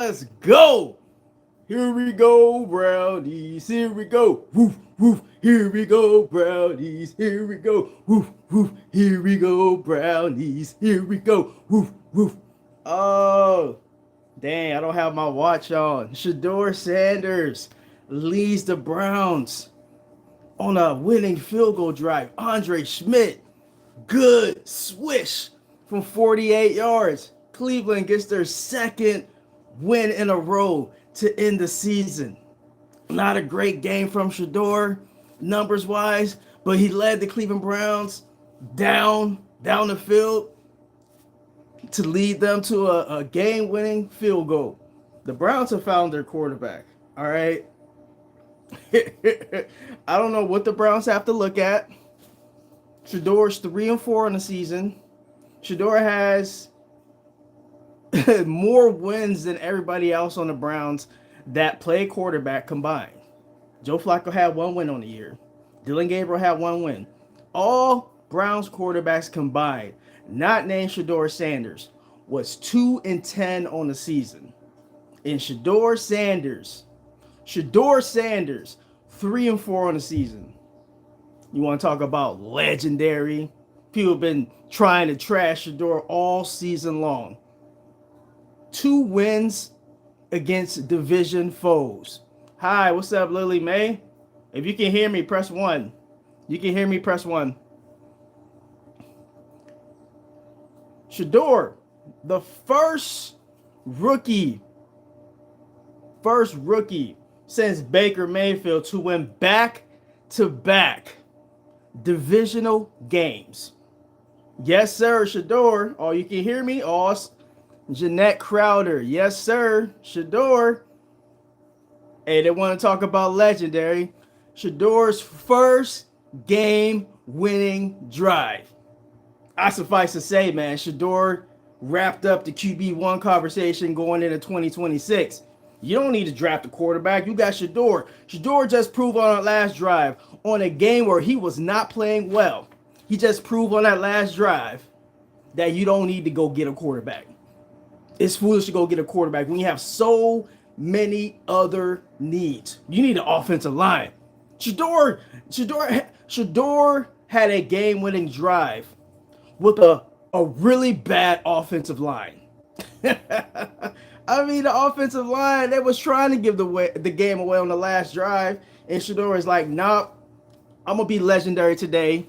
Let's go. Here we go, Brownies. Here we go. Woof, woof. Here we go, Brownies. Here we go. Woof, woof. Here we go, Brownies. Here we go. Woof, woof. Oh, dang. I don't have my watch on. Shedeur Sanders leads the Browns on a winning field goal drive. Andre Schmidt, good swish from 48 yards. Cleveland gets their second win in a row to end the season. Not a great game from Shedeur, numbers wise, but he led the Cleveland Browns down the field to lead them to a game-winning field goal. The Browns have found their quarterback. All right. I don't know what the Browns have to look at. Shedeur's 3-4 in the season. Shedeur has more wins than everybody else on the Browns that play quarterback combined. Joe Flacco had 1 win on the year. Dylan Gabriel had 1 win. All Browns quarterbacks combined, not named Shedeur Sanders, was 2-10 on the season. And Shedeur Sanders, 3-4 on the season. You want to talk about legendary? People have been trying to trash Shedeur all season long. 2 wins against division foes. Hi, what's up, Lily Mae? If you can hear me, press 1. You can hear me, press 1. Shedeur, the first rookie since Baker Mayfield to win back-to-back divisional games. Yes, sir, Shedeur. Oh, you can hear me? Oh, Jeanette Crowder. Yes, sir, Shedeur. Hey, they want to talk about legendary. Shedeur's first game-winning drive. I suffice to say, man, Shedeur wrapped up the QB1 conversation going into 2026. You don't need to draft a quarterback. You got Shedeur. Shedeur just proved on that last drive on a game where he was not playing well. He just proved on that last drive that you don't need to go get a quarterback. It's foolish to go get a quarterback when you have so many other needs. You need an offensive line. Shedeur had a game-winning drive with a really bad offensive line. I mean, the offensive line, they was trying to give the game away on the last drive, and Shedeur is like, nope, I'm going to be legendary today.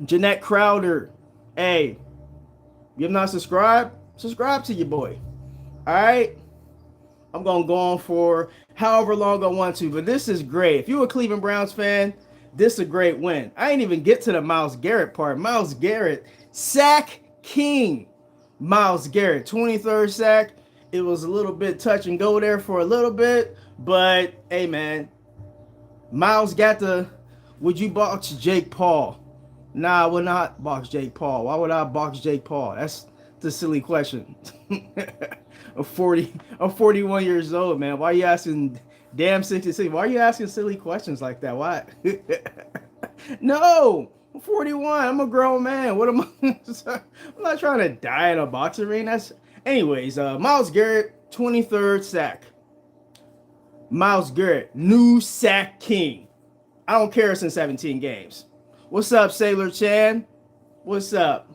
Jeanette Crowder, hey, you have not subscribed? Subscribe to your boy. All right? I'm going to go on for however long I want to, but this is great. If you're a Cleveland Browns fan, this is a great win. I ain't even get to the Myles Garrett part. Myles Garrett, sack king. Myles Garrett, 23rd sack. It was a little bit touch and go there for a little bit, but hey, man, Myles got the, would you box Jake Paul? Nah, I would not box Jake Paul. Why would I box Jake Paul? That's the silly question. I'm 41 years old, man. Why are you asking damn 66? Why are you asking silly questions like that? Why? No, I'm 41. I'm a grown man. What am I? I'm not trying to die in a boxing ring. Anyways, Myles Garrett, 23rd sack. Myles Garrett, new sack king. I don't care, it's in 17 games. What's up, Sailor Chan? What's up?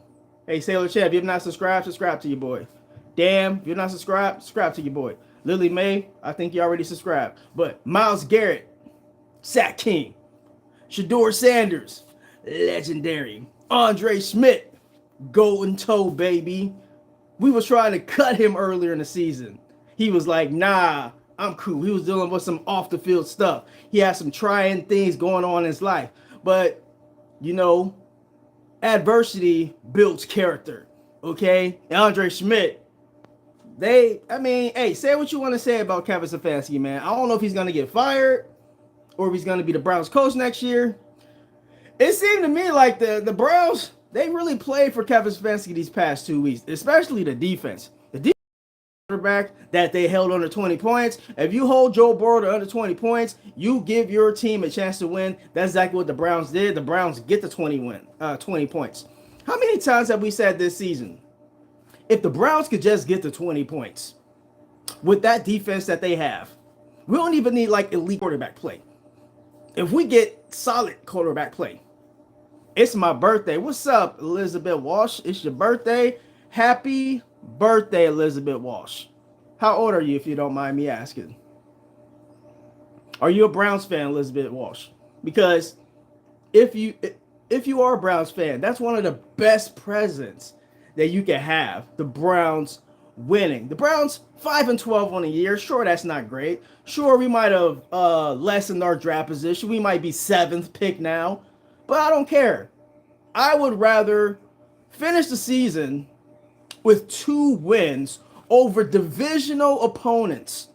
Hey, Sailor Chan, if you have not subscribed, subscribe to your boy. Damn, if you're not subscribed, subscribe to your boy. Lily Mae, I think you already subscribed. But Myles Garrett, sack king. Shedeur Sanders, legendary. Andre Schmidt, golden toe, baby. We was trying to cut him earlier in the season. He was like, nah, I'm cool. He was dealing with some off the field stuff. He had some trying things going on in his life. But, you know, adversity builds character. Okay? And Andre Schmidt, hey, say what you want to say about Kevin Stefanski, man. I don't know if he's going to get fired or if he's going to be the Browns coach next year. It seemed to me like the Browns, they really played for Kevin Stefanski these past 2 weeks, especially the defense. The defense quarterback that they held under 20 points. If you hold Joe Burrow to under 20 points, you give your team a chance to win. That's exactly what the Browns did. The Browns get the 20 points. How many times have we said this season, if the Browns could just get to 20 points, with that defense that they have, we don't even need like elite quarterback play. If we get solid quarterback play, it's my birthday. What's up, Elizabeth Walsh? It's your birthday. Happy birthday, Elizabeth Walsh. How old are you, if you don't mind me asking? Are you a Browns fan, Elizabeth Walsh? Because if you if you are a Browns fan, that's one of the best presents that you can have. The Browns winning. The Browns 5-12 on the year. Sure, that's not great. Sure, we might have lessened our draft position. We might be 7th pick now, but I don't care. I would rather finish the season with 2 wins over divisional opponents.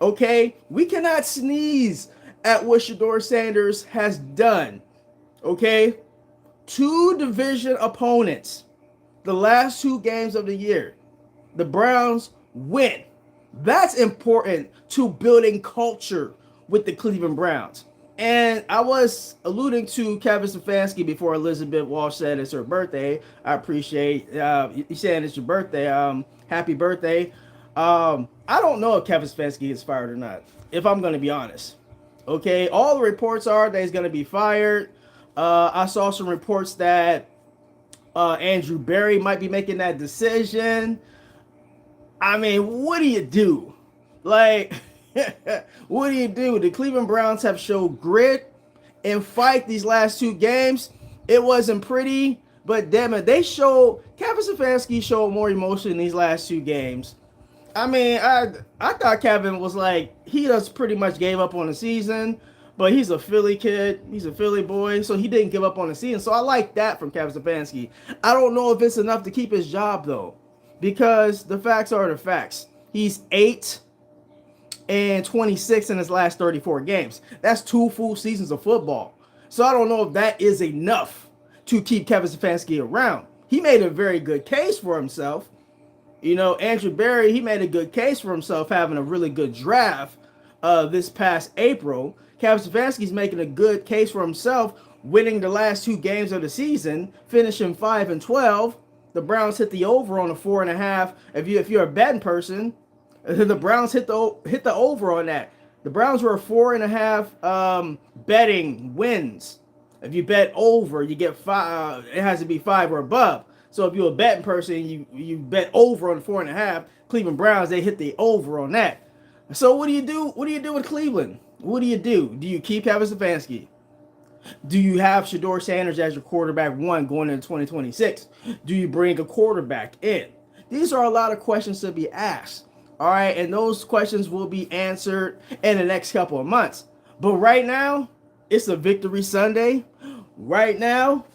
Okay, we cannot sneeze at what Shedeur Sanders has done. Okay, 2 division opponents, the last 2 games of the year, the Browns win. That's important to building culture with the Cleveland Browns. And I was alluding to Kevin Stefanski before Elizabeth Walsh said it's her birthday. I appreciate you saying it's your birthday. Happy birthday. I don't know if Kevin Stefanski is fired or not, if I'm going to be honest. Okay, all the reports are that he's going to be fired. I saw some reports that Andrew Berry might be making that decision. I mean, what do you do? Like, what do you do? The Cleveland Browns have showed grit and fight these last 2 games. It wasn't pretty, but damn it, Kevin Stefanski showed more emotion in these last 2 games. I mean, I thought Kevin was like, he just pretty much gave up on the season, but he's a Philly kid. He's a Philly boy, so he didn't give up on the season. So I like that from Kevin Stefanski. I don't know if it's enough to keep his job, though, because the facts are the facts. He's 8-26 in his last 34 games. That's 2 full seasons of football. So I don't know if that is enough to keep Kevin Stefanski around. He made a very good case for himself. You know, Andrew Berry, he made a good case for himself having a really good draft this past April. Kevin Stefanski's making a good case for himself, winning the last 2 games of the season, finishing 5-12. The Browns hit the over on a 4.5. If you're a betting person, the Browns hit the over on that. The Browns were a 4.5 betting wins. If you bet over, you get 5. It has to be 5 or above. So if you're a betting person, you bet over on 4.5. Cleveland Browns, they hit the over on that. So what do you do? What do you do with Cleveland? What do you do? Do you keep Kevin Stefanski? Do you have Shedeur Sanders as your quarterback 1 going into 2026? Do you bring a quarterback in? These are a lot of questions to be asked. All right, and those questions will be answered in the next couple of months. But right now, it's a victory Sunday. Right now,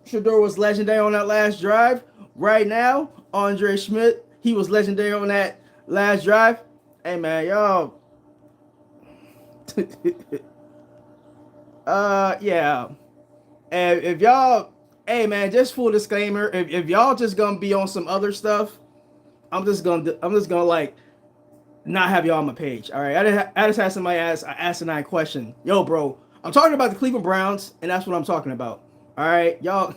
Shedeur was legendary on that last drive. Right now, Andre Schmidt, he was legendary on that last drive. Hey, man, y'all. Yeah. And if y'all, hey, man, just full disclaimer, if y'all just gonna be on some other stuff, I'm just gonna like not have y'all on my page. All right. I just had somebody ask an asinine question. Yo, bro, I'm talking about the Cleveland Browns, and that's what I'm talking about. All right, y'all.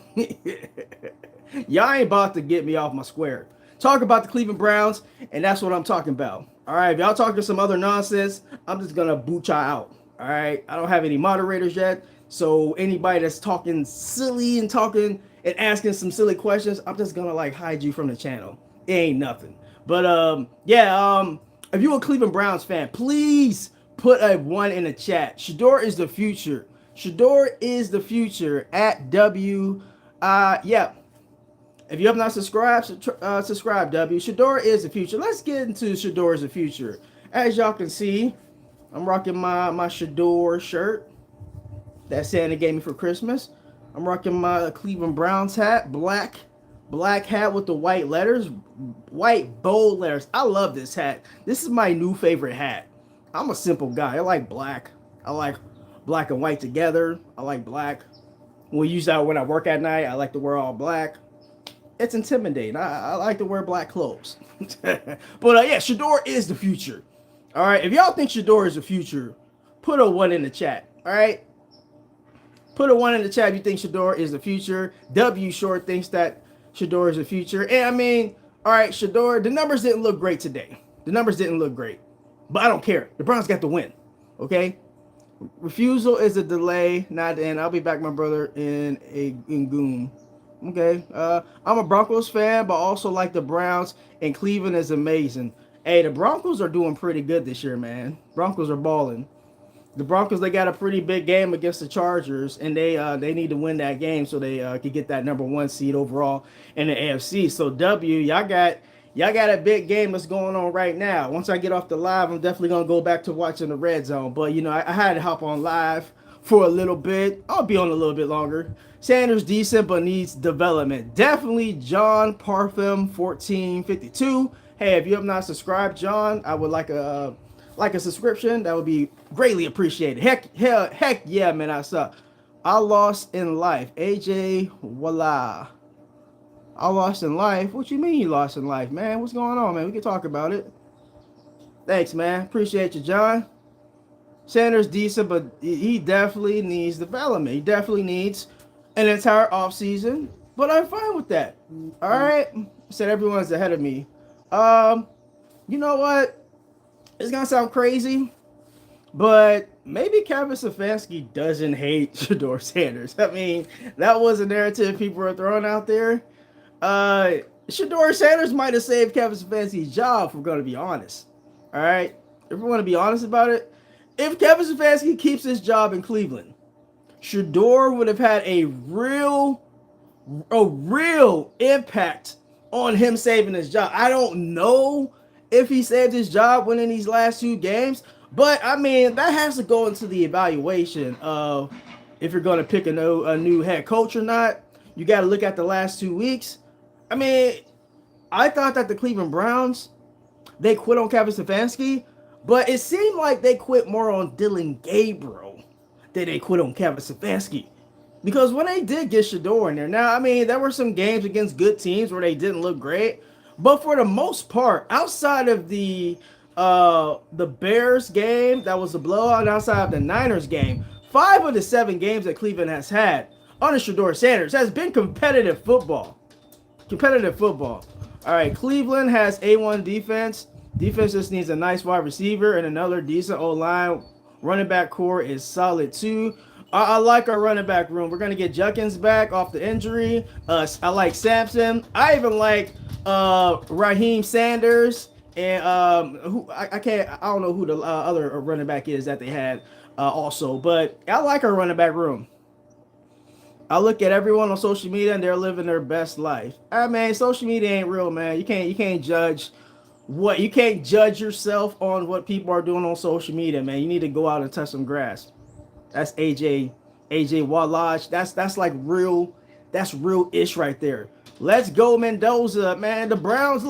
Y'all ain't about to get me off my square. Talk about the Cleveland Browns, and that's what I'm talking about. All right, if y'all talking some other nonsense, I'm just gonna boot y'all out. All right, I don't have any moderators yet, so anybody that's talking silly and talking and asking some silly questions, I'm just gonna like hide you from the channel. It ain't nothing. But yeah, if you're a Cleveland Browns fan, please put a 1 in the chat. Shedeur is the future. Shedeur is the future at W. Yeah. If you have not subscribed, subscribe, W. Shedeur is the future. Let's get into Shedeur is the future. As y'all can see, I'm rocking my Shedeur shirt that Santa gave me for Christmas. I'm rocking my Cleveland Browns hat, black hat with the white letters, white bold letters. I love this hat. This is my new favorite hat. I'm a simple guy. I like black. I like black and white together. I like black. We use that when I work at night. I like to wear all black. It's intimidating. I like to wear black clothes. But yeah, Shedeur is the future. All right. If y'all think Shedeur is the future, put a 1 in the chat. All right. Put a 1 in the chat if you think Shedeur is the future. W Short thinks that Shedeur is the future. And I mean, all right, Shedeur, the numbers didn't look great today. The numbers didn't look great, but I don't care. The Browns got the win. Okay. Refusal is a delay, not the end. I'll be back, my brother, in Goon. Okay. I'm a Broncos fan, but also like the Browns, and Cleveland is amazing. Hey, the Broncos are doing pretty good this year, man. Broncos are balling. The Broncos, they got a pretty big game against the Chargers, and they need to win that game so they can get that number one seed overall in the AFC. So y'all got a big game that's going on right now. Once I get off the live, I'm definitely gonna go back to watching the red zone. But I had to hop on live for a little bit. I'll be on a little bit longer. Sanders decent but needs development. Definitely John Parfum 1452. Hey, if you have not subscribed, John, I would like a subscription. That would be greatly appreciated. Heck yeah, man, I suck. I lost in life. AJ, voila. I lost in life. What you mean you lost in life, man? What's going on, man? We can talk about it. Thanks, man. Appreciate you, John. Sanders decent, but he definitely needs development. He definitely needs an entire offseason. But I'm fine with that. All right. Said everyone's ahead of me. You know what? It's gonna sound crazy, but maybe Kevin Stefanski doesn't hate Shedeur Sanders. I mean, that was a narrative people were throwing out there. Shedeur Sanders might have saved Kevin Stefanski's job, if we're going to be honest. All right? If we want to be honest about it, if Kevin Stefanski keeps his job in Cleveland, Shedeur would have had a real impact on him saving his job. I don't know if he saved his job winning these last two games, but I mean, that has to go into the evaluation of if you're going to pick a new head coach or not. You got to look at the last 2 weeks. I mean, I thought that the Cleveland Browns, they quit on Kevin Stefanski, but it seemed like they quit more on Dylan Gabriel than they quit on Kevin Stefanski. Because when they did get Shedeur in there, now, I mean, there were some games against good teams where they didn't look great, but for the most part, outside of the Bears game, that was a blowout, outside of the Niners game, 5 of the 7 games that Cleveland has had under Shedeur Sanders has been competitive football. All right, Cleveland has A1 defense. Defense just needs a nice wide receiver and another decent O-line. Running back core is solid too. I like our running back room. We're gonna get Junkins back off the injury. I like Sampson. I even like Raheem Sanders and who I don't know who the other running back is that they had also, but I like our running back room. I look at everyone on social media and they're living their best life. I mean, social media ain't real, man. You can't judge yourself on what people are doing on social media, man. You need to go out and touch some grass. That's AJ Wallach. That's like real. That's real ish right there. Let's go Mendoza, man. The Browns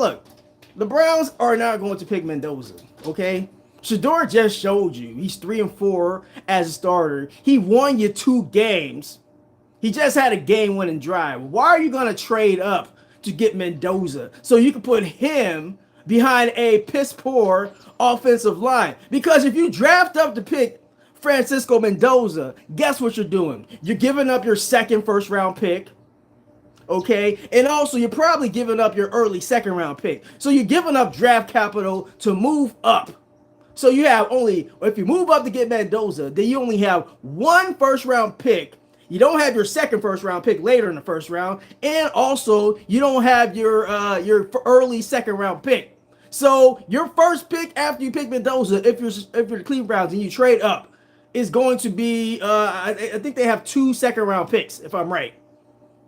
are not going to pick Mendoza. Okay. Shedeur just showed you he's 3-4 as a starter. He won you 2 games. He just had a game-winning drive. Why are you going to trade up to get Mendoza so you can put him behind a piss-poor offensive line? Because if you draft up to pick Francisco Mendoza, guess what you're doing? You're giving up your second first-round pick, okay? And also, you're probably giving up your early second-round pick. So you're giving up draft capital to move up. So you have if you move up to get Mendoza, then you only have 1 first-round pick. You don't have your second first-round pick later in the first round, and also you don't have your early second-round pick. So your first pick after you pick Mendoza, if you're the Cleveland Browns and you trade up, is going to be I think they have 2 second-round picks, if I'm right.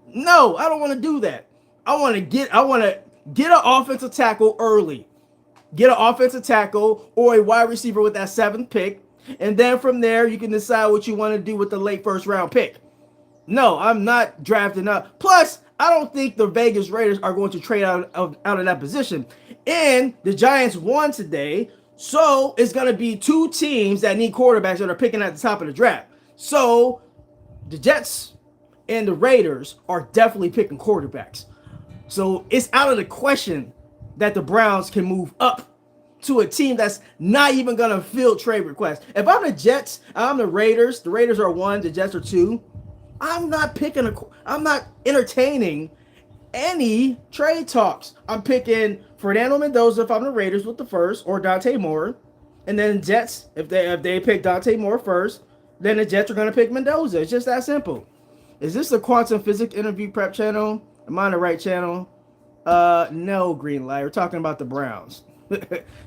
No, I don't want to do that. I want to get an offensive tackle early, get an offensive tackle or a wide receiver with that 7th pick, and then from there you can decide what you want to do with the late first-round pick. No, I'm not drafting up. Plus, I don't think the Vegas Raiders are going to trade out of that position. And the Giants won today, so it's going to be 2 teams that need quarterbacks that are picking at the top of the draft. So the Jets and the Raiders are definitely picking quarterbacks. So it's out of the question that the Browns can move up to a team that's not even going to field trade requests. If I'm the Jets, I'm the Raiders. The Raiders are 1, the Jets are 2. I'm not entertaining any trade talks. I'm picking Fernando Mendoza if I'm the Raiders with the first, or Dante Moore. And then Jets, if they pick Dante Moore first, then the Jets are going to pick Mendoza. It's just that simple. Is this the Quantum Physics Interview Prep channel? Am I on the right channel? No, Green Light. We're talking about the Browns.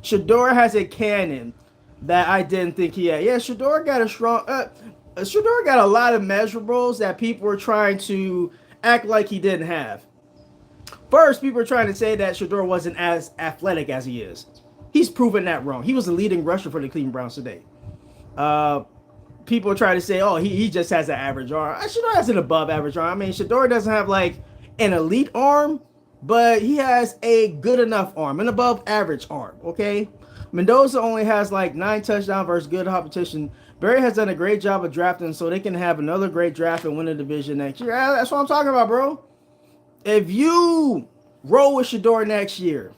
Shedeur has a cannon that I didn't think he had. Yeah, Shedeur got a strong. Shedeur got a lot of measurables that people were trying to act like he didn't have. First, people were trying to say that Shedeur wasn't as athletic as he is. He's proven that wrong. He was the leading rusher for the Cleveland Browns today. People are trying to say, oh, he just has an average arm. Shedeur has an above average arm. I mean, Shedeur doesn't have like an elite arm, but he has a good enough arm, an above average arm, okay? Mendoza only has like 9 touchdowns versus good competition. Barry has done a great job of drafting, so they can have another great draft and win the division next year. That's what I'm talking about, bro. If you roll with Shedeur next year,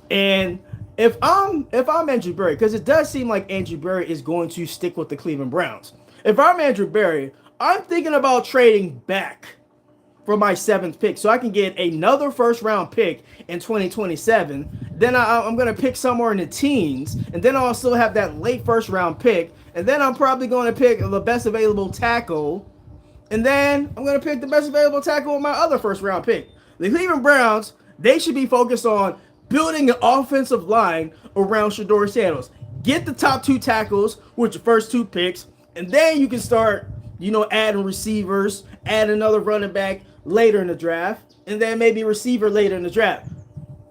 and if I'm Andrew Berry, because it does seem like Andrew Berry is going to stick with the Cleveland Browns. If I'm Andrew Berry, I'm thinking about trading back for my 7th pick so I can get another first round pick in 2027. Then I'm going to pick somewhere in the teens, and then I'll still have that late first round pick, and then I'm probably going to pick the best available tackle, and then I'm going to pick the best available tackle with my other first round pick. The Cleveland Browns, they should be focused on building an offensive line around Shedeur Sanders. Get the top 2 tackles with your first 2 picks, and then you can start, adding receivers, add another running back later in the draft, and then maybe receiver later in the draft.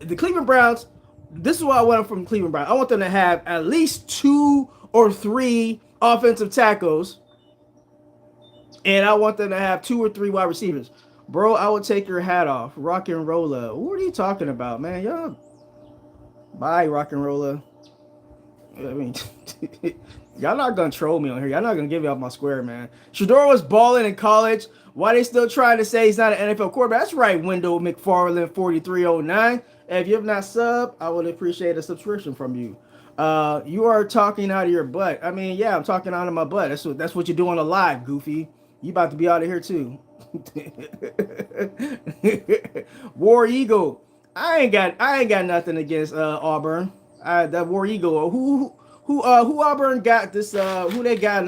The Cleveland Browns, this is what I want from Cleveland Browns. I want them to have at least 2 or 3 offensive tackles, and I want them to have 2 or 3 wide receivers. Bro, I would take your hat off. Rock and roller. What are you talking about, man? Y'all. Bye, rock and roller. I mean, y'all not going to troll me on here. Y'all not going to give me off my square, man. Shedeur was balling in college. Why they still trying to say he's not an NFL quarterback? That's right, Wendell McFarland 4309. If you have not subbed, I would appreciate a subscription from you. You are talking out of your butt. I mean, yeah, I'm talking out of my butt. That's what you're doing live, Goofy. You about to be out of here too. War Eagle. I ain't got nothing against Auburn. That War Eagle. Who Auburn got this? Who they got in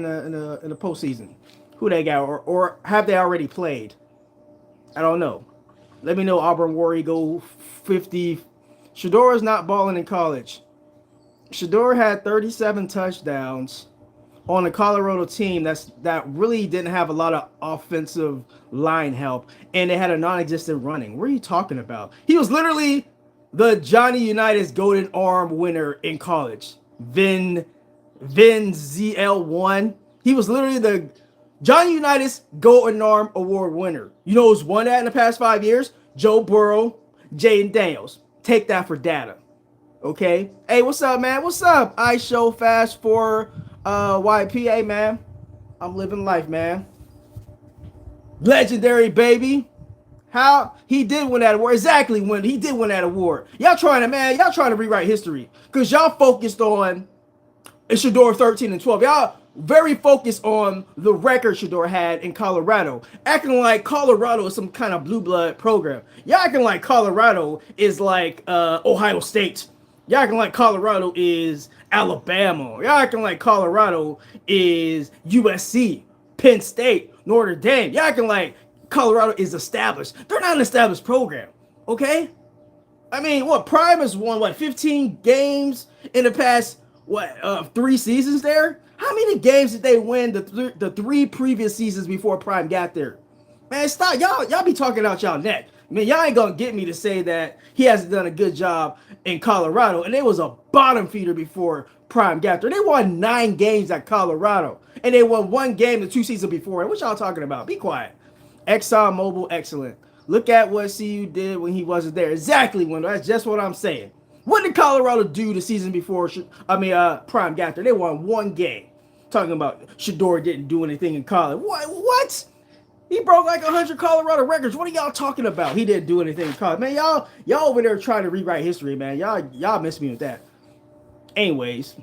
the postseason? Who they got, or have they already played? I don't know. Let me know, Auburn War Eagle 50. Shedeur is not balling in college. Shedeur had 37 touchdowns on a Colorado team that really didn't have a lot of offensive line help, and they had a non-existent running. What are you talking about? He was literally the Johnny Unitas Golden Arm winner in college. Vin ZL1. He was literally the Johnny Unitas Golden Arm Award winner. You know who's won that in the past 5 years? Joe Burrow, Jaden Daniels. Take that for data. Okay? Hey, what's up, man? What's up? I show fast for YPA, man. I'm living life, man. Legendary, baby. How he did win that award. Exactly when he did win that award. Y'all trying to rewrite history. Because y'all focused on Shedeur 13 and 12. Y'all very focused on the record Shedeur had in Colorado. Acting like Colorado is some kind of blue blood program. Y'all acting like Colorado is like Ohio State. Y'all acting like Colorado is Alabama. Y'all acting like Colorado is USC, Penn State, Notre Dame. Y'all acting like Colorado is established. They're not an established program, okay? I mean, Prime has won, 15 games in the past, 3 seasons there? How many games did they win the 3 previous seasons before Prime got there? Man, stop. Y'all be talking out y'all neck. Man, y'all ain't gonna get me to say that he hasn't done a good job in Colorado, and it was a bottom feeder before Prime got there. They won 9 games at Colorado, and they won 1 game the 2 seasons before. What y'all talking about? Be quiet. Exxon Mobil, excellent. Look at what CU did when he wasn't there. Exactly, Wendell. That's just what I'm saying. What did Colorado do the season before Prime got there? They won 1 game. Talking about Shedeur didn't do anything in college. What? He broke like 100 Colorado records. What are y'all talking about? He didn't do anything in college. Man, y'all over there trying to rewrite history, man. Y'all miss me with that. Anyways,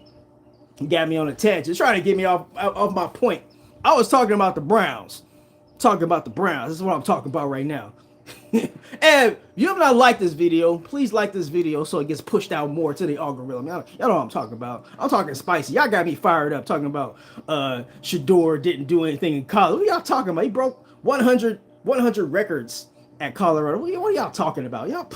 he got me on a tangent. Trying to get me off my point. I was talking about the Browns. This is what I'm talking about right now. And you have not liked this video, please like this video so it gets pushed out more to the algorithm. Y'all know what I'm talking about. I'm talking spicy. Y'all got me fired up talking about Shedeur didn't do anything in college. What y'all talking about? He broke 100 records at Colorado. What are y'all talking about? Y'all.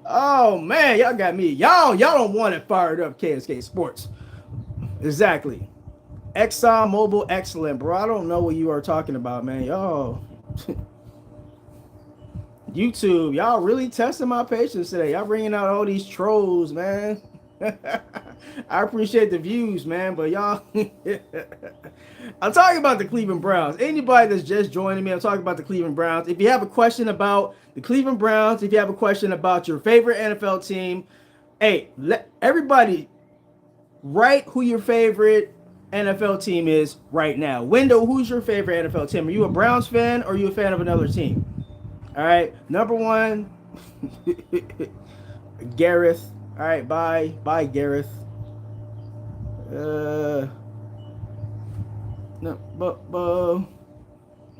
Oh man, y'all got me. Y'all don't want it fired up, KSK Sports. Exactly. Exxon Mobil excellent, bro. I don't know what you are talking about, man. Y'all. YouTube, y'all really testing my patience today. Y'all bringing out all these trolls, man. I appreciate the views, man, but y'all, I'm talking about the Cleveland Browns. Anybody that's just joining me, I'm talking about the Cleveland Browns. If you have a question about the Cleveland Browns, if you have a question about your favorite NFL team, hey, let everybody write who your favorite NFL team is right now. Window, who's your favorite NFL team? Are you a Browns fan or are you a fan of another team? All right, number one, Gareth. All right, bye, Gareth. No,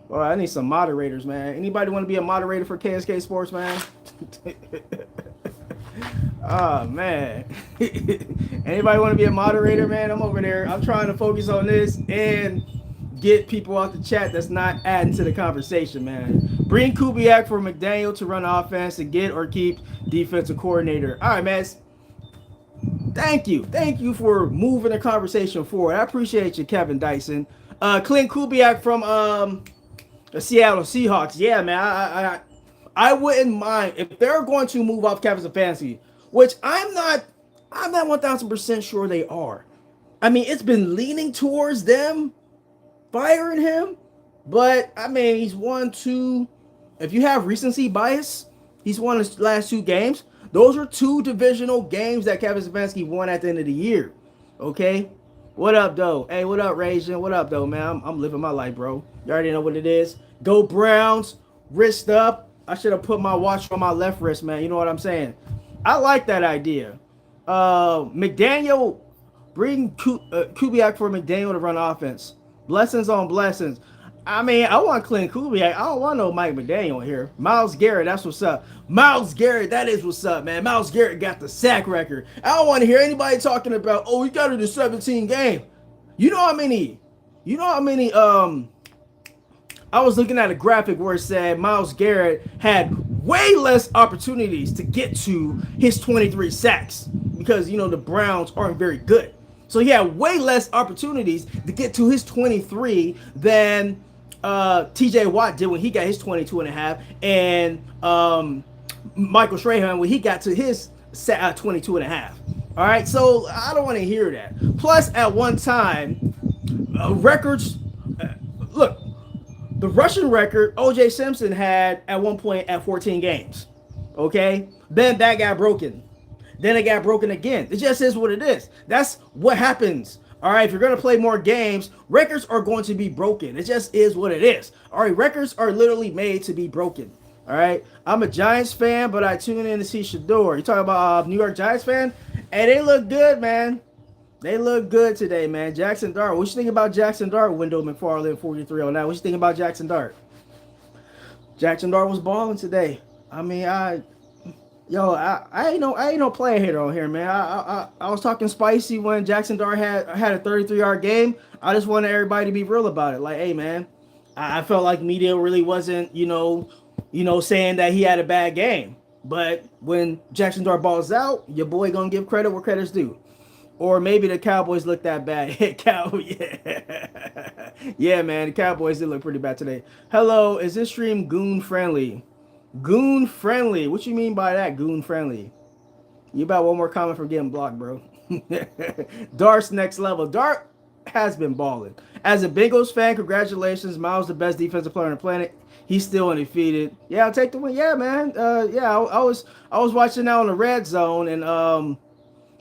well, I need some moderators, man. Anybody want to be a moderator for KSK Sports, man? Oh man. Anybody want to be a moderator, man? I'm over there. I'm trying to focus on this and get people out the chat that's not adding to the conversation, man. Bring Kubiak for McDaniel to run offense to get or keep defensive coordinator. All right, man. Thank you for moving the conversation forward. I appreciate you, Kevin Dyson. Clint Kubiak from the Seattle Seahawks. Yeah, man. I wouldn't mind if they're going to move off Kevin Stefanski, which I'm not 1000% sure they are. I mean, it's been leaning towards them firing him, but I mean, he's won two. If you have recency bias, he's won his last two games. Those are two divisional games that Kevin Stefanski won at the end of the year. Okay, what up, though? Hey, what up, Ragin? What up, though, man? I'm living my life, bro. You already know what it is. Go Browns, wrist up. I should have put my watch on my left wrist, man. You know what I'm saying? I like that idea. McDaniel, bring Kubiak for McDaniel to run offense. Blessings on blessings. I mean, I want Clint Kubiak. I don't want no Mike McDaniel here. Myles Garrett, that's what's up. Myles Garrett, that is what's up, man. Myles Garrett got the sack record. I don't want to hear anybody talking about, oh, he got it in 17 game. You know how many, I was looking at a graphic where it said Myles Garrett had way less opportunities to get to his 23 sacks because, the Browns aren't very good. So he had way less opportunities to get to his 23 than TJ Watt did when he got his 22 and a half, and Michael Strahan when he got to his 22 and a half. All right, so I don't want to hear that. Plus, at one time, records, look, the rushing record O.J. Simpson had at one point at 14 games. Okay, then that got broken. Then it got broken again. It just is what it is. That's what happens. All right, if you're going to play more games, records are going to be broken. It just is what it is. All right, records are literally made to be broken. All right, I'm a Giants fan, but I tune in to see Shedeur. You talking about New York Giants fan? Hey, they look good, man. They look good today, man. Jackson Dart. What you think about Jackson Dart, Wendell McFarland, 4309? What you think about Jackson Dart? Jackson Dart was balling today. I mean, I ain't no player hater on here, man. I was talking spicy when Jackson Dart had a 33-yard game. I just wanted everybody to be real about it. Like, hey, man, I felt like media really wasn't, saying that he had a bad game. But when Jackson Dart balls out, your boy gonna give credit where credit's due. Or maybe the Cowboys look that bad. Yeah, man, the Cowboys did look pretty bad today. Hello, is this stream goon friendly? Goon friendly. What you mean by that, goon friendly? You about one more comment from getting blocked, bro. Dart's next level. Dart has been balling. As a Bengals fan, congratulations. Myles, the best defensive player on the planet. He's still undefeated. Yeah, I'll take the win. Yeah, man. I was watching now on the red zone, and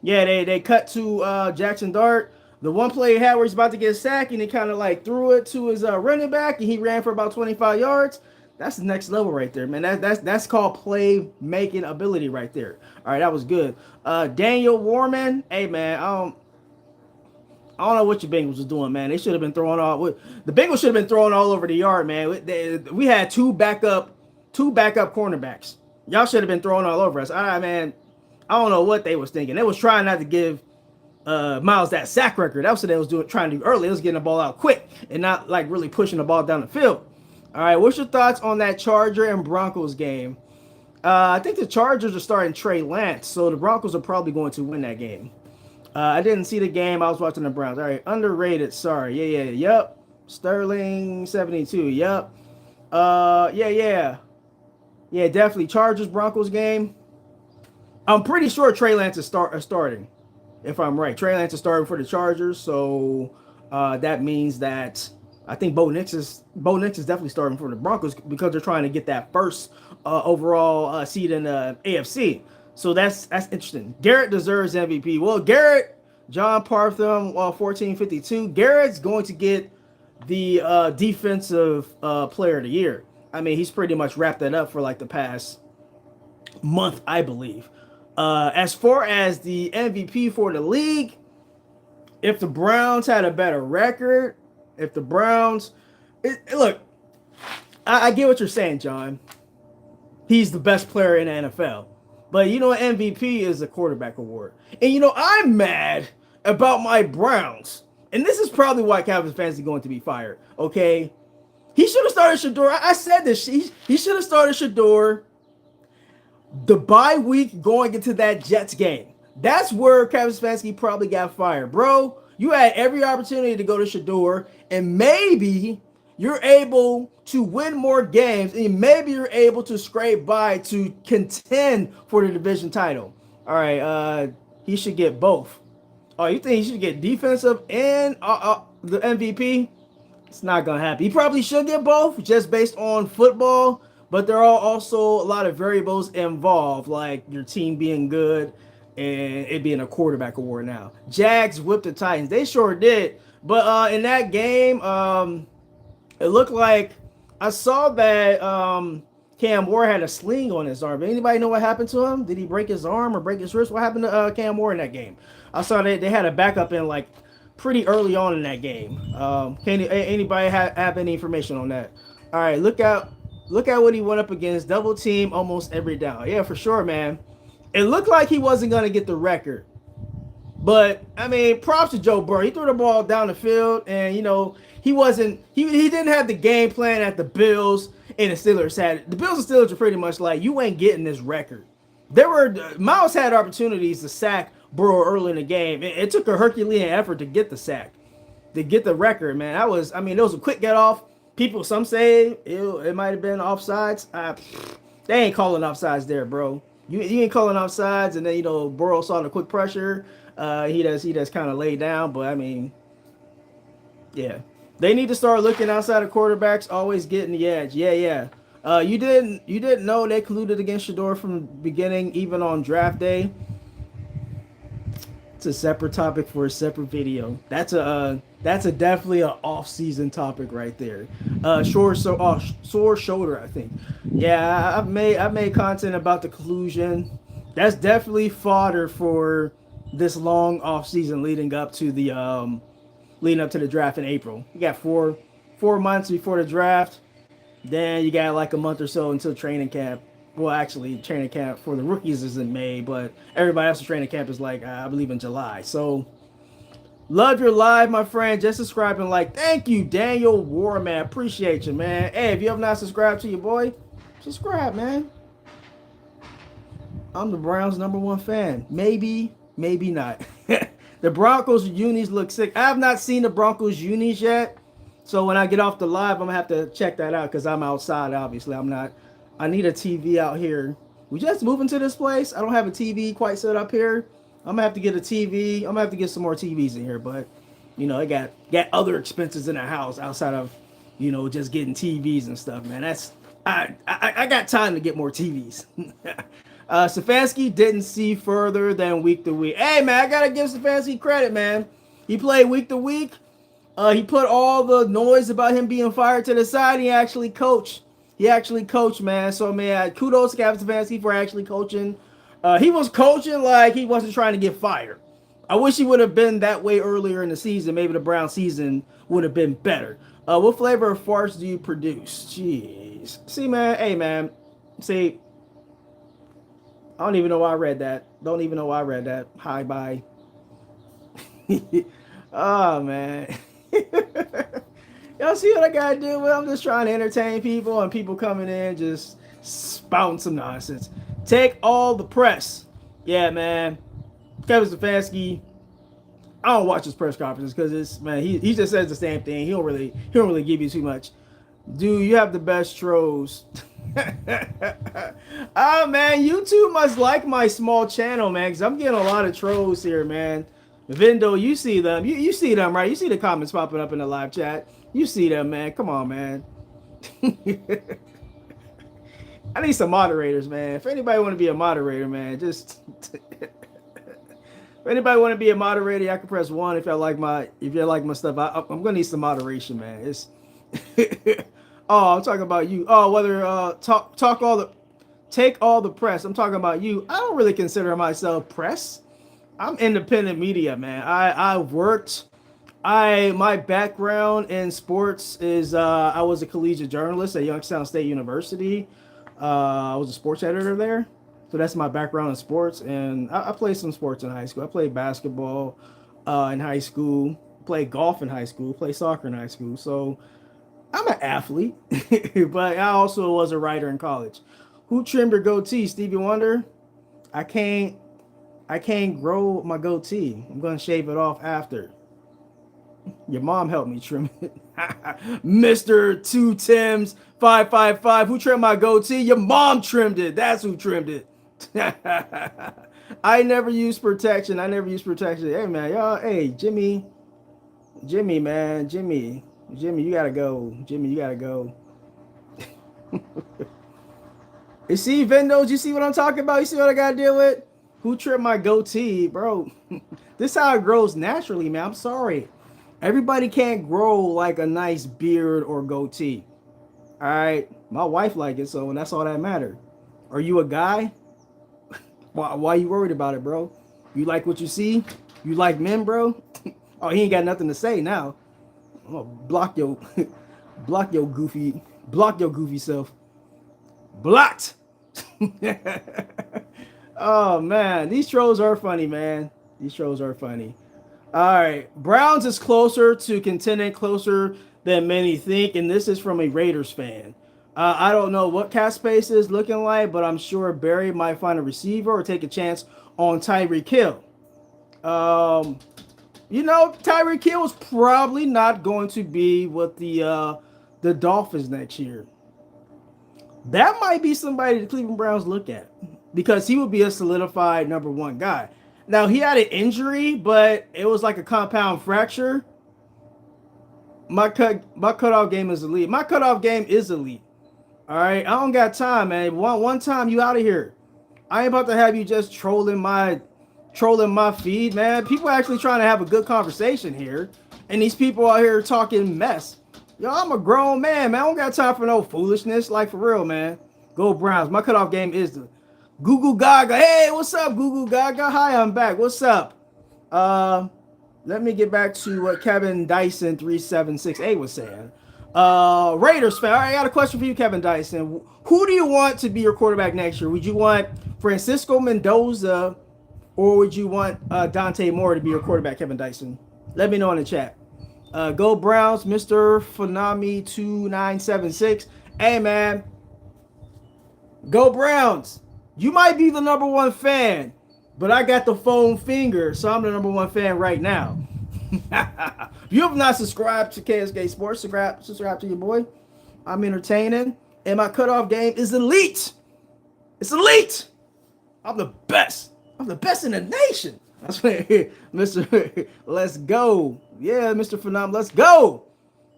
they cut to Jackson Dart. The one play he had where he's about to get sacked, and he kind of like threw it to his running back, and he ran for about 25 yards. That's the next level right there, man. That's called play making ability right there. All right, that was good. Daniel Warman, hey man, I don't know what your Bengals was doing, man. They should have been throwing all. The Bengals should have been throwing all over the yard, man. We had two backup two backup cornerbacks. Y'all should have been throwing all over us. Man, I don't know what they was thinking. They was trying not to give Myles that sack record. That was what they was trying to do early. They was getting the ball out quick and not like really pushing the ball down the field. All right, what's your thoughts on that Charger and Broncos game? I think the Chargers are starting Trey Lance, so the Broncos are probably going to win that game. I didn't see the game. I was watching the Browns. All right, underrated. Sorry. Yep. Sterling 72. Yep. Yeah, definitely. Chargers Broncos game. I'm pretty sure Trey Lance is starting, if I'm right. Trey Lance is starting for the Chargers, so that means that I think Bo Nix is definitely starting for the Broncos because they're trying to get that first overall seed in the AFC. So that's interesting. Garrett deserves MVP. Well, Garrett, John Partham, 1452. Garrett's going to get the defensive player of the year. I mean, he's pretty much wrapped that up for like the past month, I believe. As far as the MVP for the league, if the Browns had a better record, if the Browns, look, I get what you're saying, John. He's the best player in the NFL. But you know, MVP is a quarterback award. And I'm mad about my Browns. And this is probably why Cowboys fans are going to be fired. Okay? He should have started Shedeur. I said this. He should have started Shedeur the bye week going into that Jets game. That's where Kevin Stefanski probably got fired. Bro, you had every opportunity to go to Shedeur, and maybe you're able to win more games, and maybe you're able to scrape by to contend for the division title. All right, he should get both. Oh, you think he should get defensive and the MVP? It's not going to happen. He probably should get both just based on football, but there are also a lot of variables involved, like your team being good and it being a quarterback award now. Jags whipped the Titans. They sure did. But in that game, it looked like I saw that Cam Moore had a sling on his arm. Anybody know what happened to him? Did he break his arm or break his wrist? What happened to Cam Moore in that game? I saw they had a backup in like pretty early on in that game. Can anybody have any information on that? All right, look at what he went up against. Double team almost every down. Yeah, for sure, man. It looked like he wasn't going to get the record. But, I mean, props to Joe Burrow. He threw the ball down the field, and, he didn't have the game plan that the Bills and the Steelers had. The Bills and Steelers are pretty much like, you ain't getting this record. Myles had opportunities to sack Burrow early in the game. It took a Herculean effort to get the sack, to get the record, man. It was a quick get off. Some say it might have been offsides. They ain't calling offsides there, bro. You ain't calling offsides, and then Burrow saw the quick pressure. He does kind of lay down, but I mean, yeah, they need to start looking outside of quarterbacks, always getting the edge. Yeah. You didn't know they colluded against Shedeur from the beginning, even on draft day. It's a separate topic for a separate video. That's definitely an off-season topic right there. Sore shoulder, I think. Yeah, I've made content about the collusion. That's definitely fodder for this long off-season leading up to the draft in April. You got four months before the draft. Then you got like a month or so until training camp. Well, actually, training camp for the rookies is in May, but everybody else's training camp is like, I believe, in July. So, love your live, my friend. Just subscribe and like. Thank you, Daniel Warman. Appreciate you, man. Hey, if you have not subscribed to your boy, subscribe, man. I'm the Browns' #1 fan. Maybe not. The Broncos unis look sick. I have not seen the Broncos unis yet. So when I get off the live, I'm going to have to check that out because I'm outside, obviously. I need a TV out here. We just moving to this place. I don't have a TV quite set up here. I'm gonna have to get a TV. I'm gonna have to get some more TVs in here, but I got other expenses in the house outside of just getting TVs and stuff, man. I got time to get more TVs. Stefanski didn't see further than week to week. Hey man, I gotta give Stefanski credit, man. He played week to week. He put all the noise about him being fired to the side. He actually coached. Man. So, man, kudos to Kevin Stefanski for actually coaching. He was coaching like he wasn't trying to get fired. I wish he would have been that way earlier in the season. Maybe the Brown season would have been better. What flavor of farts do you produce? Jeez. See, man. Hey, man. See, I don't even know why I read that. Don't even know why I read that. Hi, bye. Oh man. Y'all see what I gotta do? Well, I'm just trying to entertain people, and people coming in just spouting some nonsense. Take all the press. Yeah, man. Kevin Stefanski. I don't watch his press conferences because it's man. He just says the same thing. He don't really give you too much. Dude, you have the best trolls. Oh man, YouTube must like my small channel, man, because I'm getting a lot of trolls here, man. Vindo, you see them. You see them, right? You see the comments popping up in the live chat. You see them, man. Come on, man. I need some moderators, man. If anybody want to be a moderator, man, just if anybody want to be a moderator, I can press one. If you like my stuff, I'm gonna need some moderation, man. It's oh, I'm talking about you. Oh, whether talk all the take all the press. I'm talking about you. I don't really consider myself press. I'm independent media, man. I worked. My background in sports is I was a collegiate journalist at Youngstown State University. I was a sports editor there, so that's my background in sports. And I played some sports in high school. I played basketball in high school. Played golf in high school. Played soccer in high school. So I'm an athlete, but I also was a writer in college. Who trimmed your goatee, Stevie Wonder? I can't. I can't grow my goatee. I'm gonna shave it off after. Your mom helped me trim it. Mr. Two Tims 555. Who trimmed my goatee? Your mom trimmed it. That's who trimmed it. I never use protection. Hey man, y'all. Hey Jimmy, man, Jimmy, you gotta go. Jimmy, you gotta go. You see, Vendos, you see what I'm talking about? You see what I gotta deal with? Who trimmed my goatee, bro? This is how it grows naturally, man. I'm sorry. Everybody can't grow like a nice beard or goatee. All right, my wife like it, so that's all that matters. Are you a guy? Why you worried about it, bro? You like what you see? You like men, bro? Oh, he ain't got nothing to say now. I'm gonna block your goofy self. Blocked. Oh man, these trolls are funny, man. These trolls are funny. All right, Browns is closer to contending, closer than many think, and this is from a Raiders fan. I don't know what cap space is looking like, but I'm sure Barry might find a receiver or take a chance on Tyreek Hill. Tyreek Hill is probably not going to be with the Dolphins next year. That might be somebody the Cleveland Browns look at because he would be a solidified number one guy. Now, he had an injury, but it was like a compound fracture. My cutoff game is elite. My cutoff game is elite. All right, I don't got time, man. One time you out of here. I ain't about to have you just trolling my feed, man. People actually trying to have a good conversation here, and these people out here talking mess. Yo, I'm a grown man, man. I don't got time for no foolishness. Like, for real, man. Go Browns. My cutoff game is the Google Gaga. Hey, what's up, Google Gaga? Hi, I'm back. What's up? Let me get back to what Kevin Dyson 3768 was saying. Raiders fan. All right, I got a question for you, Kevin Dyson. Who do you want to be your quarterback next year? Would you want Francisco Mendoza or would you want Dante Moore to be your quarterback, Kevin Dyson? Let me know in the chat. Go Browns, Mr. Fanami 2976. Hey, man. Go Browns. You might be the number one fan, but I got the foam finger, so I'm the number one fan right now. If you have not subscribed to KSK Sports, subscribe to your boy. I'm entertaining, and my cutoff game is elite. It's elite. I'm the best. I'm the best in the nation. That's what Mr. Let's go. Yeah, Mr. Phenom, let's go.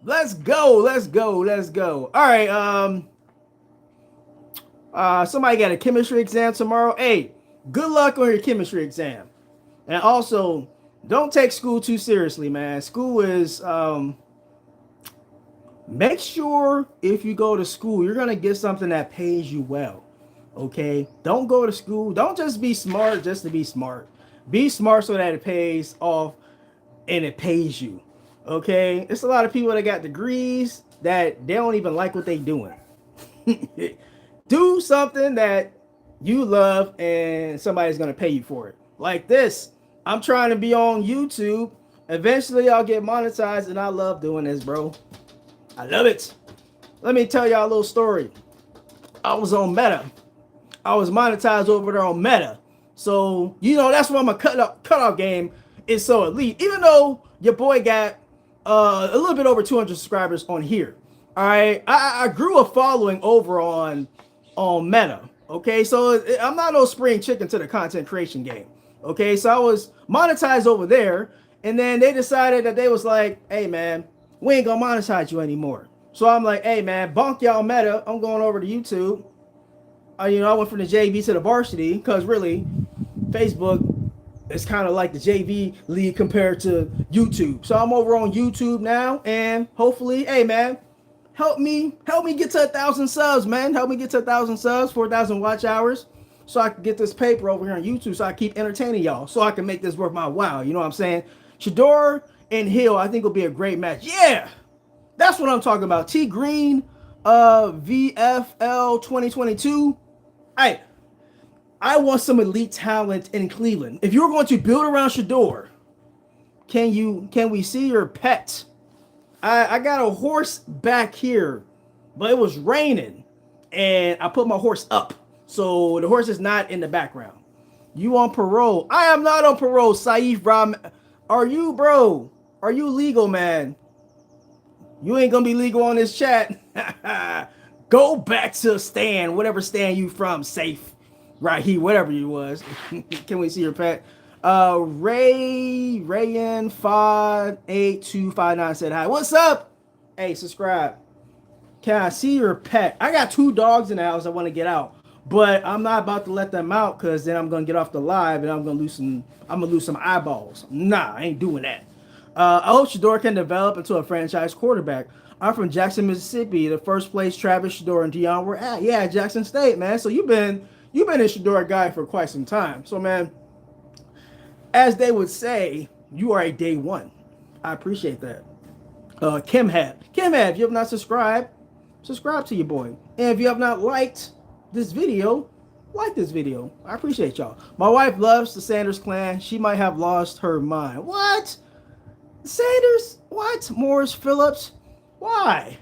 Let's go. All right, somebody got a chemistry exam tomorrow. Hey, good luck on your chemistry exam. And also, don't take school too seriously, man. School is make sure if you go to school, you're gonna get something that pays you well. Okay? Don't go to school. Don't just be smart just to be smart. Be smart so that it pays off and it pays you. Okay? It's a lot of people that got degrees that they don't even like what they doing. Do something that you love and somebody's gonna pay you for it. Like this. I'm trying to be on YouTube. Eventually I'll get monetized, and I love doing this, bro. I love it. Let me tell y'all a little story. I was on Meta. I was monetized over there on Meta. So, that's why my cutoff game is so elite. Even though your boy got a little bit over 200 subscribers on here. All right. I grew a following over on Meta. Okay. So I'm not no spring chicken to the content creation game. Okay. So I was monetized over there. And then they decided that they was like, hey, man, we ain't going to monetize you anymore. So I'm like, hey, man, bonk y'all Meta. I'm going over to YouTube. I went from the JV to the varsity because really Facebook is kind of like the JV league compared to YouTube. So I'm over on YouTube now, and hopefully, hey, man, help me get to 1,000 subs, man. Help me get to 1,000 subs, 4,000 watch hours, so I can get this paper over here on YouTube, so I keep entertaining y'all, so I can make this worth my while. You know what I'm saying? Shedeur and Hill, I think will be a great match. Yeah, that's what I'm talking about. T Green, VFL 2022. Hey, I want some elite talent in Cleveland. If you're going to build around Shedeur, can we see your pet? I got a horse back here, but it was raining, and I put my horse up, so the horse is not in the background. You on parole? I am not on parole, Saif Ram. Are you, bro? Are you legal, man? You ain't gonna be legal on this chat. Go back to stand, whatever stand you from, safe. Right here, whatever you was. Can we see your pet? Rayan 58259 said hi. What's up? Hey, subscribe. Can I see your pet? I got 2 dogs in the house I want to get out, but I'm not about to let them out because then I'm gonna get off the live and I'm gonna lose some eyeballs. Nah, I ain't doing that. I hope Shedeur can develop into a franchise quarterback. I'm from Jackson, Mississippi. The first place Travis, Shedeur, and Deion were at. Yeah, Jackson State, man. So you've been a Shedeur guy for quite some time. So, man, as they would say, you are a day one. I appreciate that. Kim Hab, if you have not subscribed, subscribe to your boy. And if you have not liked this video, like this video. I appreciate y'all. My wife loves the Sanders clan. She might have lost her mind. What? Sanders? What? Morris Phillips? Why?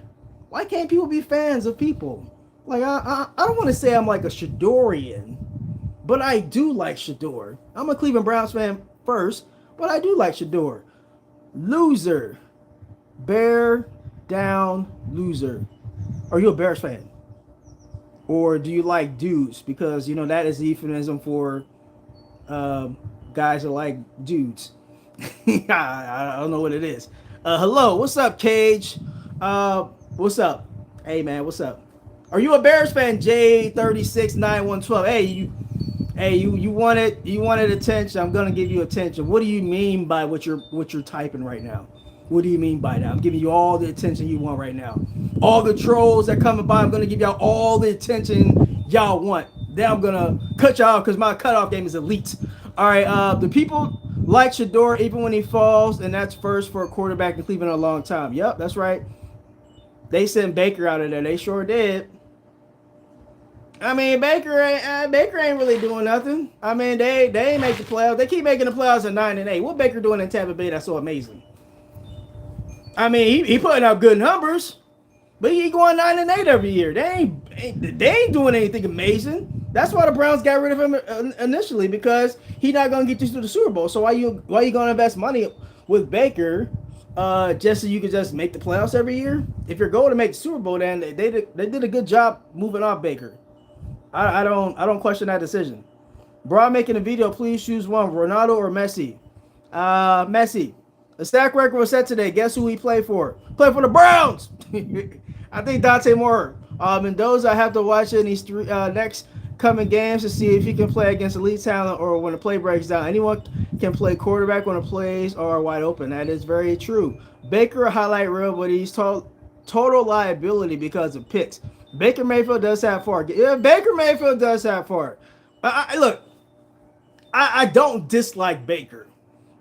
Why can't people be fans of people? Like, I don't want to say I'm like a Shedeurian, but I do like Shedeur. I'm a Cleveland Browns fan first, but I do like Shedeur. Loser. Bear down loser. Are you a Bears fan? Or do you like dudes? Because, that is the euphemism for guys that like dudes. I don't know what it is. Hello, what's up, Cage? What's up? Hey, man, what's up? Are you a Bears fan? J369112. Hey, you wanted attention. I'm gonna give you attention. What do you mean by what you're typing right now? What do you mean by that? I'm giving you all the attention you want right now. All the trolls that coming by, I'm gonna give y'all all the attention y'all want. Then I'm gonna cut y'all off because my cutoff game is elite. All right, the people like Shedeur even when he falls, and that's first for a quarterback in Cleveland in a long time. Yep, that's right. They sent Baker out of there. They sure did. I mean, Baker ain't really doing nothing. I mean, they ain't make the playoffs. They keep making the playoffs at 9-8. What Baker doing in Tampa Bay that's so amazing? I mean, he putting out good numbers, but he going 9-8 every year. They ain't doing anything amazing. That's why the Browns got rid of him initially, because he's not gonna get you to the Super Bowl. So why you gonna invest money with Baker just so you can just make the playoffs every year? If your goal to make the Super Bowl, then they did a good job moving off Baker. I don't question that decision. Bro, I'm making a video. Please choose one, Ronaldo or Messi. Messi. The stack record was set today. Guess who he played for? Played for the Browns. I think Dante Moore. Mendoza, I have to watch it in these next coming games to see if he can play against elite talent or when the play breaks down. Anyone can play quarterback when the plays are wide open. That is very true. Baker, a highlight reel, but he's total liability because of picks. Baker Mayfield does have fart. Yeah, Baker Mayfield does have fart. Look, I don't dislike Baker.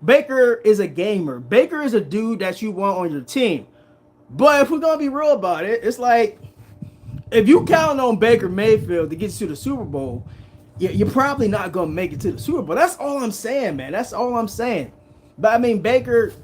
Baker is a gamer. Baker is a dude that you want on your team. But if we're going to be real about it, it's like if you count on Baker Mayfield to get you to the Super Bowl, you're probably not gonna make it to the Super Bowl. That's all I'm saying, man. That's all I'm saying. But I mean, Baker's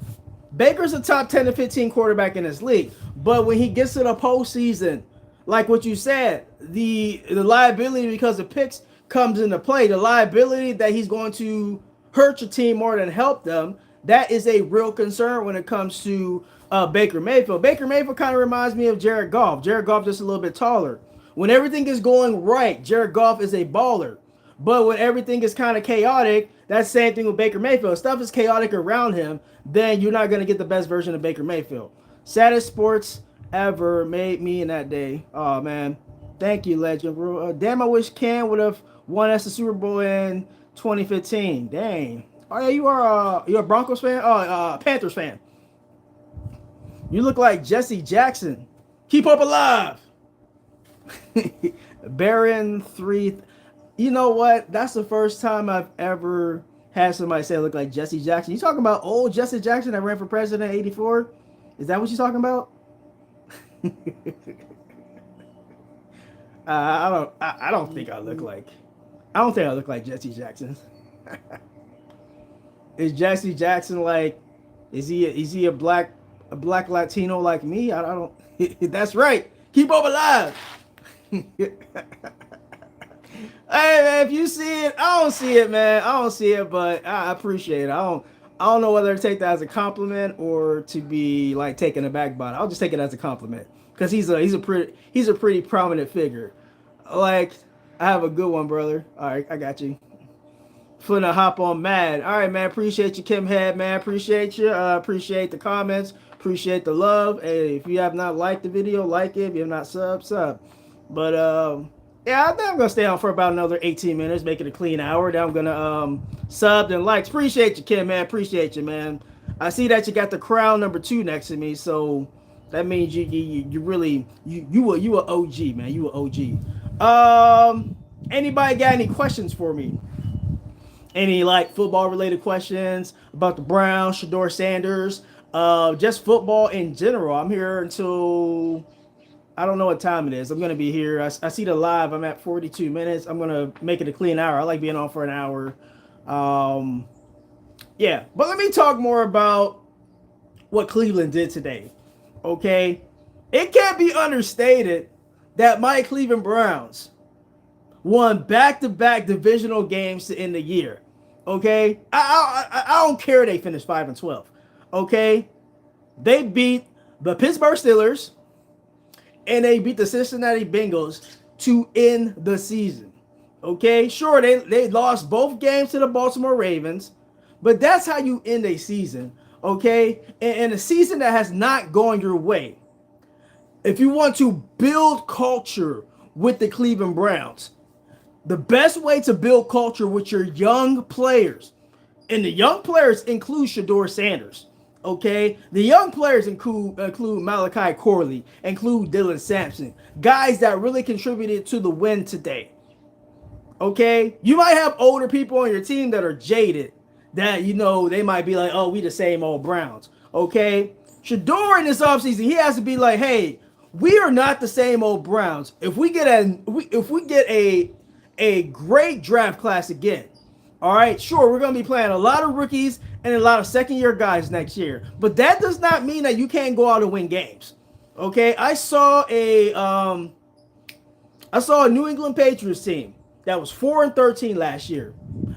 a top 10 to 15 quarterback in this league. But when he gets to the postseason, like what you said, the liability because of picks comes into play. The liability that he's going to hurt your team more than help them. That is a real concern when it comes to Baker Mayfield. Baker Mayfield kind of reminds me of Jared Goff. Jared Goff just a little bit taller. When everything is going right, Jared Goff is a baller. But when everything is kind of chaotic, that's the same thing with Baker Mayfield. If stuff is chaotic around him, then you're not going to get the best version of Baker Mayfield. Saddest sports ever made me in that day. Oh, man. Thank you, legend, bro. Damn, I wish Cam would have won us the Super Bowl in 2015. Dang. Oh, yeah, you're a Broncos fan? Oh, Panthers fan. You look like Jesse Jackson. Keep up alive. Baron 3. You know what? That's the first time I've ever had somebody say I look like Jesse Jackson. You talking about old Jesse Jackson that ran for president in '84? Is that what you're talking about? I don't think I look like. I don't think I look like Jesse Jackson. Is Jesse Jackson like? Is he a black Latino like me? I don't. That's right. Keep up alive. Hey man, if you see it, I don't see it, man. I don't see it, but I appreciate it. I don't know whether to take that as a compliment or to be like taken aback by it. I'll just take it as a compliment because he's a pretty prominent figure. Like, I have a good one, brother. All right, I got you. Finna hop on mad. All right, man. Appreciate you, Kim Head, man. Appreciate you. Appreciate the comments. Appreciate the love. Hey, if you have not liked the video, like it. If you have not sub. But yeah, I think I'm gonna stay on for about another 18 minutes, make it a clean hour. Then I'm gonna sub and likes. Appreciate you, Kim, man. Appreciate you, man. I see that you got the crown number 2 next to me, so that means you really you a OG, man. You a OG. Anybody got any questions for me? Any like football related questions about the Browns, Shedeur Sanders, just football in general? I'm here until I don't know what time it is. I'm going to be here. I see the live. I'm at 42 minutes. I'm going to make it a clean hour. I like being on for an hour. Yeah, but let me talk more about what Cleveland did today. Okay? It can't be understated that my Cleveland Browns won back-to-back divisional games to end the year. Okay? I don't care they finished 5-12. Okay? They beat the Pittsburgh Steelers and they beat the Cincinnati Bengals to end the season. Okay? Sure, they lost both games to the Baltimore Ravens, but that's how you end a season. Okay? And a season that has not gone your way. If you want to build culture with the Cleveland Browns, the best way to build culture with your young players, and the young players include Shedeur Sanders, okay? The young players include Malachi Corley, include Dylan Sampson, guys that really contributed to the win today, okay? You might have older people on your team that are jaded, that, you know, they might be like, oh, we the same old Browns, okay? Shedeur in this offseason, he has to be like, hey, we are not the same old Browns. If we get a great draft class again, all right, sure, we're going to be playing a lot of rookies and a lot of second-year guys next year. But that does not mean that you can't go out and win games. Okay, I saw a New England Patriots team that was 4-13 last year.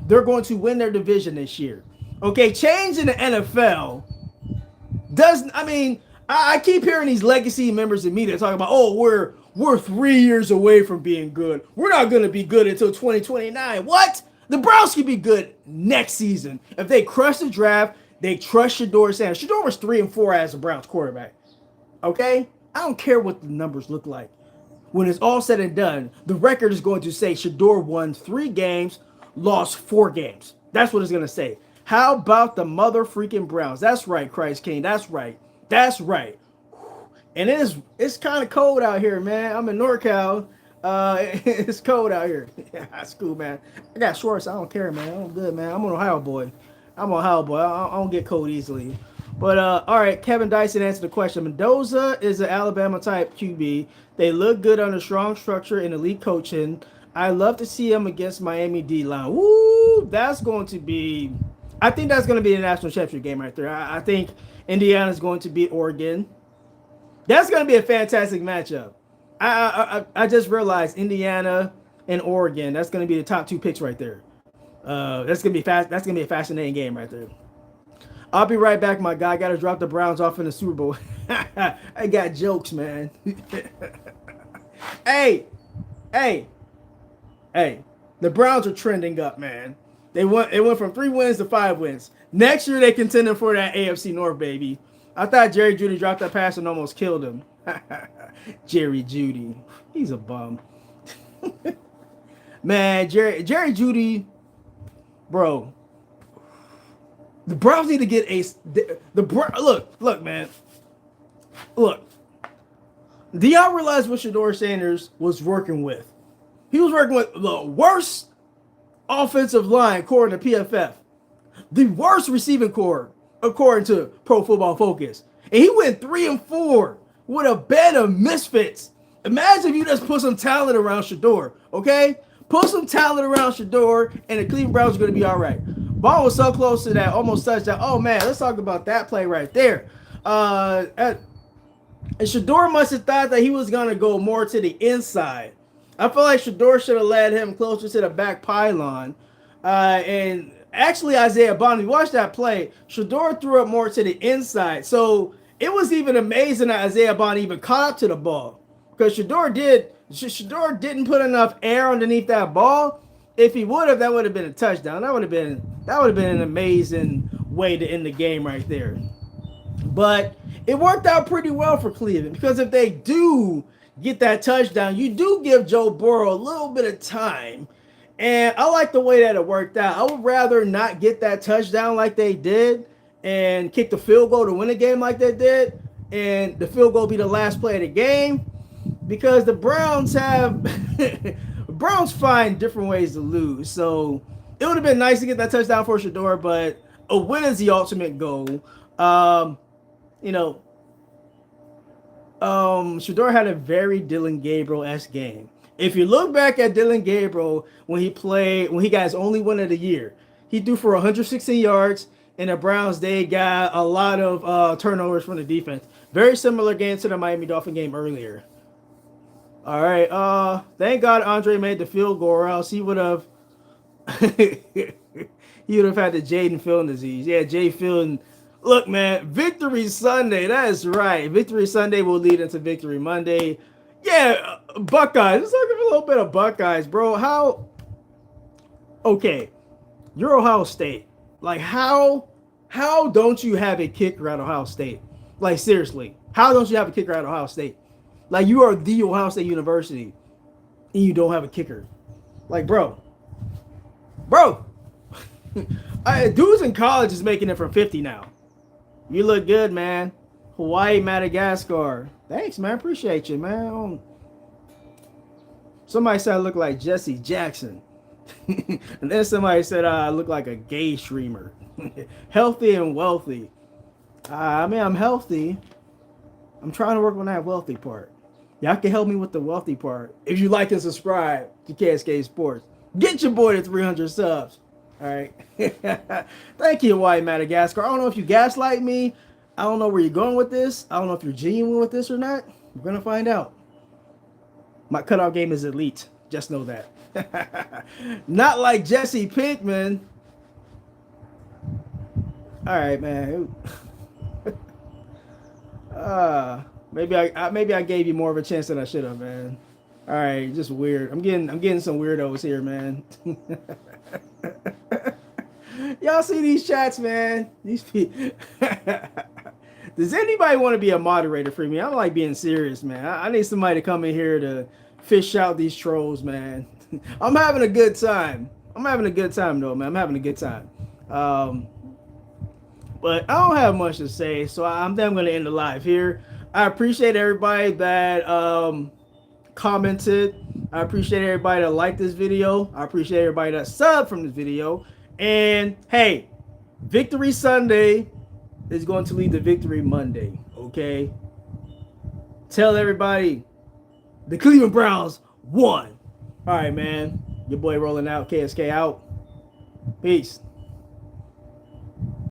They're going to win their division this year. Okay, change in the NFL doesn't. I mean, I keep hearing these legacy members of media talking about, oh, we're 3 years away from being good. We're not going to be good until 2029. What? The Browns can be good next season. If they crush the draft, they trust Shedeur Sanders. Shedeur was 3-4 as a Browns quarterback. Okay? I don't care what the numbers look like. When it's all said and done, the record is going to say Shedeur won 3 games, lost 4 games. That's what it's going to say. How about the mother freaking Browns? That's right, Christ King. That's right. That's right. And it's kind of cold out here, man. I'm in NorCal. It's cold out here. Yeah, that's cool, man. I got shorts. I don't care, man. I'm good, man. I'm an Ohio boy. I don't get cold easily. But all right, Kevin Dyson answered the question. Mendoza is an Alabama type QB. They look good under strong structure and elite coaching. I love to see him against Miami D line. Woo, that's going to be. I think that's going to be a national championship game right there. I think Indiana's going to beat Oregon. That's going to be a fantastic matchup. I just realized Indiana and Oregon. That's going to be the top two picks right there. That's going to be fast. That's going to be a fascinating game right there. I'll be right back, my guy. Got to drop the Browns off in the Super Bowl. I got jokes, man. hey, hey, hey. The Browns are trending up, man. It went from 3 wins to 5 wins. Next year, they contending for that AFC North, baby. I thought Jerry Jeudy dropped that pass and almost killed him. Jerry Jeudy. He's a bum. Man, Jerry Jeudy, bro. The Browns need to get look, man. Look. Do y'all realize what Shedeur Sanders was working with? He was working with the worst offensive line according to PFF. The worst receiving core according to Pro Football Focus. And he went 3-4 with a bed of misfits. Imagine if you just put some talent around Shedeur, okay? Put some talent around Shedeur, and the Cleveland Browns are going to be all right. Ball was so close to that, almost touchdown. Oh, man, let's talk about that play right there. And Shedeur must have thought that he was going to go more to the inside. I feel like Shedeur should have led him closer to the back pylon. And actually, Isaiah Bond, you watch that play, Shedeur threw it more to the inside. So it was even amazing that Isaiah Bond even caught up to the ball. Because Shedeur didn't put enough air underneath that ball. If he would have, that would have been a touchdown. That would have been an amazing way to end the game right there. But it worked out pretty well for Cleveland, because if they do get that touchdown, you do give Joe Burrow a little bit of time. And I like the way that it worked out. I would rather not get that touchdown like they did and kick the field goal to win a game like they did, and the field goal be the last play of the game, because the Browns find different ways to lose. So it would have been nice to get that touchdown for Shedeur, but a win is the ultimate goal. Shedeur had a very Dylan Gabriel-esque game. If you look back at Dylan Gabriel when he got his only win of the year, he threw for 116 yards, and the Browns, they got a lot of turnovers from the defense. Very similar game to the Miami Dolphin game earlier. All right. Thank God Andre made the field goal, or else he would have had the Jaden Phil disease. Yeah, Jay Phil. Look, man, Victory Sunday. That is right. Victory Sunday will lead into Victory Monday. Yeah, Buckeyes. Let's talk a little bit of Buckeyes, bro. Okay, you're Ohio State. Like, how don't you have a kicker at Ohio State? Like, seriously, how don't you have a kicker at Ohio State? Like, you are the Ohio State University, and you don't have a kicker. Like, bro. Dudes in college is making it from 50 now. You look good, man. Hawaii, Madagascar. Thanks, man. Appreciate you, man. Somebody said I look like Jesse Jackson. And then somebody said I look like a gay streamer. Healthy and wealthy. I'm healthy. I'm trying to work on that wealthy part. Y'all can help me with the wealthy part if you like and subscribe to KSK Sports. Get your boy to 300 subs. All right. Thank you, Hawaii, Madagascar. I don't know if you gaslight me. I don't know where you're going with this. I don't know if you're genuine with this or not. We're going to find out. My cutoff game is elite. Just know that. Not like Jesse Pinkman. All right, man. Maybe I gave you more of a chance than I should have, man. All right, just weird. I'm getting some weirdos here, man. Y'all see these chats, man? These people. Does anybody want to be a moderator for me? I don't like being serious, man. I need somebody to come in here to fish out these trolls, man. I'm having a good time. I'm having a good time, though, man. I'm having a good time. But I don't have much to say, so I'm going to end the live here. I appreciate everybody that commented. I appreciate everybody that liked this video. I appreciate everybody that subbed from this video. And hey, Victory Sunday. is going to lead to victory Monday. Okay. Tell everybody the Cleveland Browns won. All right, man. Your boy rolling out. KSK out. Peace.